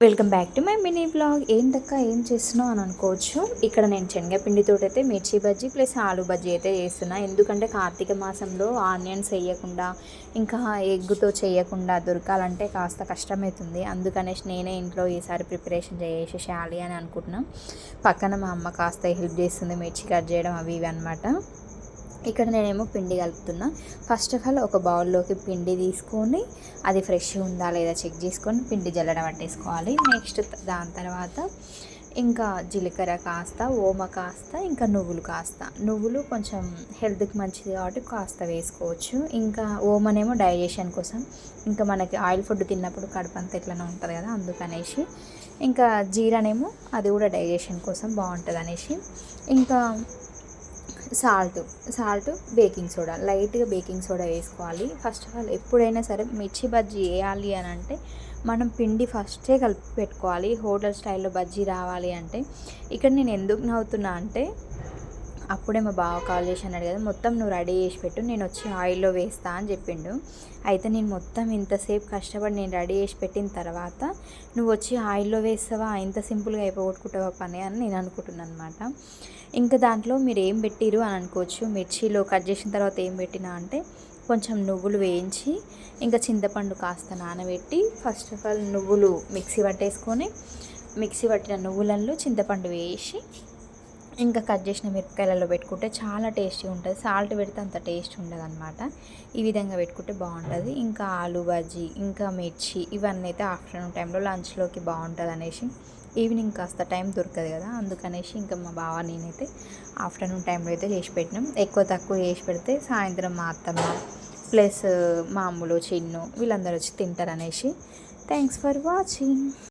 Welcome back to my mini blog. ఏంటక్క ఏం చేస్తున్నావు అని అనుకోవచ్చు. ఇక్కడ నేను శనగపిండితో అయితే మిర్చి బజ్జీ ప్లస్ ఆలు బజ్జీ అయితే చేస్తున్నా. ఎందుకంటే కార్తీక మాసంలో ఆనియన్స్ వేయకుండా ఇంకా ఎగ్గుతో చేయకుండా దొరకాలంటే కాస్త కష్టమవుతుంది. అందుకనేసి నేనే ఇంట్లో ఈసారి ప్రిపరేషన్ చేసేసేయాలి అని అనుకుంటున్నాను. పక్కన మా అమ్మ కాస్త హెల్ప్ చేస్తుంది, మిర్చి కట్ చేయడం అవి ఇవి అనమాట. ఇక్కడ నేనేమో పిండి కలుపుతున్నా. ఫస్ట్ ఆఫ్ ఆల్ ఒక బౌల్లోకి పిండి తీసుకొని అది ఫ్రెష్ ఉందా లేదా చెక్ చేసుకొని పిండి జల్లెడ పట్టేసుకోవాలి. నెక్స్ట్ దాని తర్వాత ఇంకా జీలకర్ర కాస్త, ఓమ కాస్త, ఇంకా నువ్వులు కాస్త. నువ్వులు కొంచెం హెల్త్కి మంచిది కాబట్టి కాస్త వేసుకోవచ్చు. ఇంకా ఓమనేమో డైజెషన్ కోసం, ఇంకా మనకి ఆయిల్ ఫుడ్ తిన్నప్పుడు కడుపు అంతా ఎట్లనే ఉంటుంది కదా, అందుకనేసి. ఇంకా జీరానేమో అది కూడా డైజెషన్ కోసం బాగుంటుంది అనేసి. ఇంకా సాల్ట్, బేకింగ్ సోడా, లైట్గా బేకింగ్ సోడా వేసుకోవాలి. ఫస్ట్ ఆఫ్ ఆల్ ఎప్పుడైనా సరే మిర్చి బజ్జీ వేయాలి అని అంటే మనం పిండి ఫస్టే కలిపి పెట్టుకోవాలి. హోటల్ స్టైల్లో బజ్జీ రావాలి అంటే. ఇక్కడ నేను ఎందుకు నవ్వుతున్నా అంటే, అప్పుడే మా బావ కాల్ చేసి అన్నాడు కదా, మొత్తం నువ్వు రెడీ చేసి పెట్టు, నేను వచ్చి ఆయిల్లో వేస్తా అని చెప్పిండు. అయితే నేను మొత్తం ఇంతసేపు కష్టపడి నేను రెడీ చేసి పెట్టిన తర్వాత నువ్వు వచ్చి ఆయిల్లో వేస్తావా, ఇంత సింపుల్గా అయిపోగొట్టుకుంటావా పని అని నేను అనుకుంటున్నాను అనమాట. ఇంకా దాంట్లో మీరు ఏం పెట్టిరు అని అనుకోవచ్చు. మిర్చిలో కట్ చేసిన తర్వాత ఏం పెట్టినా అంటే కొంచెం నువ్వులు వేయించి, ఇంకా చింతపండు కాస్త నానబెట్టి, ఫస్ట్ ఆఫ్ ఆల్ నువ్వులు మిక్సీ పట్టిన నువ్వులలో చింతపండు వేసి ఇంకా కట్ చేసిన మిరపకాయలలో పెట్టుకుంటే చాలా టేస్టీగా ఉంటుంది. సాల్ట్ పెడితే అంత టేస్ట్ ఉండదు అనమాట. ఈ విధంగా పెట్టుకుంటే బాగుంటుంది. ఇంకా ఆలు బజ్జీ, ఇంకా మిర్చి, ఇవన్నీ అయితే ఆఫ్టర్నూన్ టైంలో లంచ్లోకి బాగుంటుంది అనేసి. ఈవినింగ్ కాస్త టైం దొరకదు కదా, అందుకనేసి ఇంకా మా బావ నేనైతే ఆఫ్టర్నూన్ టైంలో అయితే చేసి పెట్టినాం. ఎక్కువ తక్కువ చేసి పెడితే సాయంత్రం మా అత్తమ్మ ప్లస్ మా అమ్ములు, చిన్ను వీళ్ళందరూ వచ్చి తింటారు అనేసి. Thanks for watching.